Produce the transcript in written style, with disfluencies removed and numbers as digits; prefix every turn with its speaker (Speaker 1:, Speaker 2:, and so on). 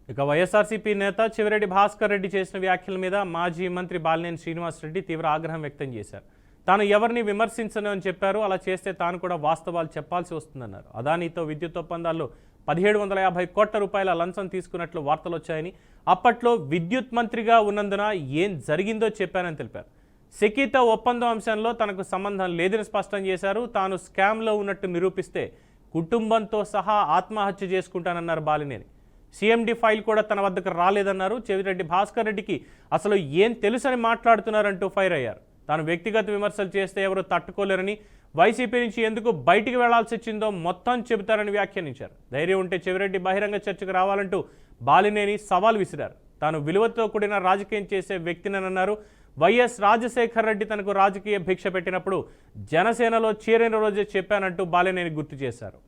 Speaker 1: ఇక వైఎస్ఆర్సీపీ నేత చెవిరెడ్డి భాస్కర్ రెడ్డి చేసిన వ్యాఖ్యల మీద మాజీ మంత్రి బాలినేని శ్రీనివాస్ రెడ్డి తీవ్ర ఆగ్రహం వ్యక్తం చేశారు. తాను ఎవరిని విమర్శించను అని చెప్పారు. అలా చేస్తే తాను కూడా వాస్తవాలు చెప్పాల్సి వస్తుందన్నారు. అదానీతో విద్యుత్ ఒప్పందాల్లో 1750 కోట్ల రూపాయల లంచం తీసుకున్నట్లు వార్తలు వచ్చాయని, అప్పట్లో విద్యుత్ మంత్రిగా ఉన్నందున ఏం జరిగిందో చెప్పానని తెలిపారు. సెకీతో ఒప్పందం అంశంలో తనకు సంబంధం లేదని స్పష్టం చేశారు. తాను స్కామ్లో ఉన్నట్టు నిరూపిస్తే కుటుంబంతో సహా ఆత్మహత్య చేసుకుంటానన్నారు బాలినేని. సీఎండీ ఫైల్ కూడా తన వద్దకు రాలేదన్నారు. చెవిరెడ్డి భాస్కర్ రెడ్డికి అసలు ఏం తెలుసని మాట్లాడుతున్నారంటూ ఫైర్ అయ్యారు. తాను వ్యక్తిగత విమర్శలు చేస్తే ఎవరు తట్టుకోలేరని, వైసీపీ నుంచి ఎందుకు బయటికి వెళ్లాల్సి వచ్చిందో మొత్తం చెబుతారని వ్యాఖ్యానించారు. ధైర్యం ఉంటే చెవిరెడ్డి బహిరంగ చర్చకు రావాలంటూ బాలినేని సవాల్ విసిరారు. తాను విలువతో కూడిన రాజకీయం చేసే వ్యక్తినన్నారు. వైఎస్ రాజశేఖర్ రెడ్డి తనకు రాజకీయ భిక్ష పెట్టినప్పుడు జనసేనలో చేరిన రోజే చెప్పానంటూ బాలినేని గుర్తు చేశారు.